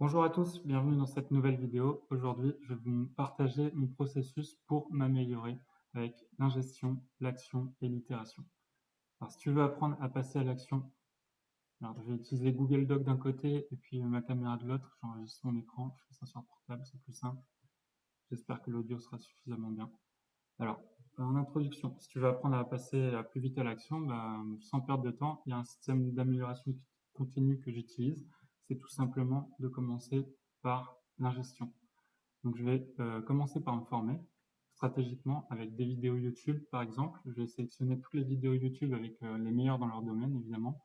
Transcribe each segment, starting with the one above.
Bonjour à tous, bienvenue dans cette nouvelle vidéo. Aujourd'hui, je vais vous partager mon processus pour m'améliorer avec l'ingestion, l'action et l'itération. Alors, si tu veux apprendre à passer à l'action, alors je vais utiliser Google Doc d'un côté et puis ma caméra de l'autre. J'enregistre mon écran, je fais ça sur portable, c'est plus simple. J'espère que l'audio sera suffisamment bien. Alors, en introduction, si tu veux apprendre à passer plus vite à l'action, sans perdre de temps, il y a un système d'amélioration continue que j'utilise. C'est tout simplement de commencer par l'ingestion. Donc, je vais commencer par me former stratégiquement avec des vidéos YouTube, par exemple. Je vais sélectionner toutes les vidéos YouTube avec les meilleurs dans leur domaine, évidemment.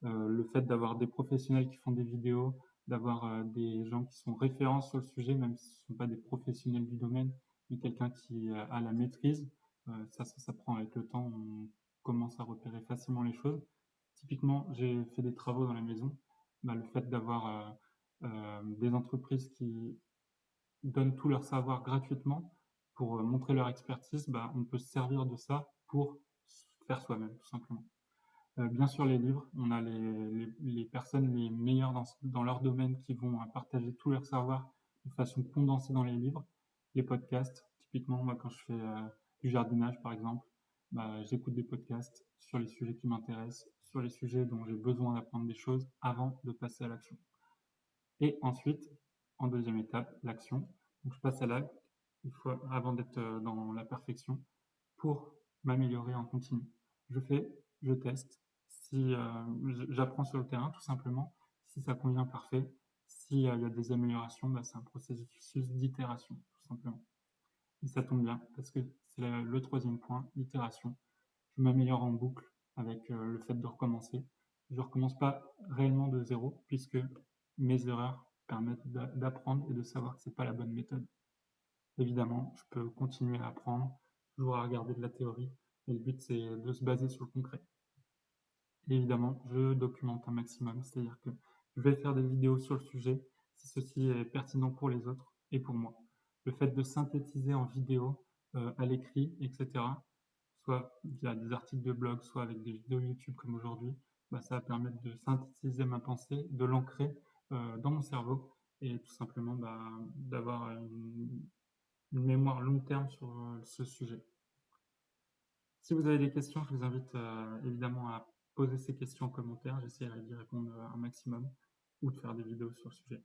Le fait d'avoir des professionnels qui font des vidéos, d'avoir des gens qui sont référents sur le sujet, même si ce ne sont pas des professionnels du domaine, mais quelqu'un qui a la maîtrise. Ça prend avec le temps, on commence à repérer facilement les choses. Typiquement, j'ai fait des travaux dans la maison. Le fait d'avoir des entreprises qui donnent tout leur savoir gratuitement pour montrer leur expertise, on peut se servir de ça pour faire soi-même, tout simplement. Bien sûr, les livres, on a les personnes les meilleures dans leur domaine qui vont partager tout leur savoir de façon condensée dans les livres. Les podcasts, typiquement, moi, quand je fais du jardinage, par exemple, j'écoute des podcasts sur les sujets qui m'intéressent, sur les sujets dont j'ai besoin d'apprendre des choses avant de passer à l'action. Et ensuite, en deuxième étape, l'action. Donc, je passe à l'acte avant d'être dans la perfection pour m'améliorer en continu. Je fais, je teste. Si j'apprends sur le terrain, tout simplement, si ça convient, parfait. S'il y a des améliorations, c'est un processus d'itération, tout simplement. Et ça tombe bien parce que c'est le troisième point, l'itération. Je m'améliore en boucle avec le fait de recommencer. Je ne recommence pas réellement de zéro puisque mes erreurs permettent d'apprendre et de savoir que c'est pas la bonne méthode. Évidemment, je peux continuer à apprendre, toujours à regarder de la théorie, mais le but c'est de se baser sur le concret. Et évidemment, je documente un maximum, c'est-à-dire que je vais faire des vidéos sur le sujet si ceci est pertinent pour les autres et pour moi. Le fait de synthétiser en vidéo, à l'écrit, etc., soit via des articles de blog, soit avec des vidéos YouTube comme aujourd'hui, ça va permettre de synthétiser ma pensée, de l'ancrer dans mon cerveau et tout simplement d'avoir une mémoire long terme sur ce sujet. Si vous avez des questions, je vous invite évidemment à poser ces questions en commentaire. J'essaierai d'y répondre un maximum ou de faire des vidéos sur le sujet.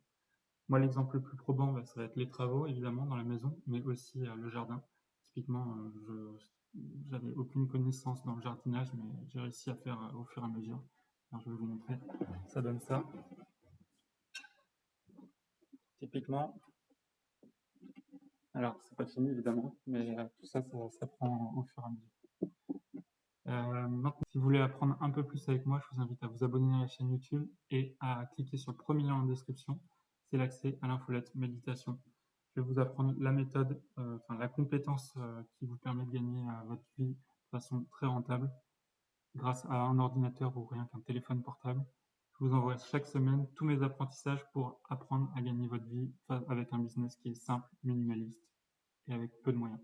Moi, l'exemple le plus probant, ça va être les travaux, évidemment, dans la maison, mais aussi le jardin. Typiquement, je n'avais aucune connaissance dans le jardinage, mais j'ai réussi à faire au fur et à mesure. Alors, je vais vous montrer. Ça donne ça. Typiquement, alors c'est pas fini évidemment, mais tout ça, ça prend au fur et à mesure. Maintenant, si vous voulez apprendre un peu plus avec moi, je vous invite à vous abonner à la chaîne YouTube et à cliquer sur le premier lien en description. C'est l'accès à l'infolette méditation. Je vais vous apprendre la méthode, la compétence qui vous permet de gagner votre vie de façon très rentable grâce à un ordinateur ou rien qu'un téléphone portable. Je vous envoie chaque semaine tous mes apprentissages pour apprendre à gagner votre vie avec un business qui est simple, minimaliste et avec peu de moyens.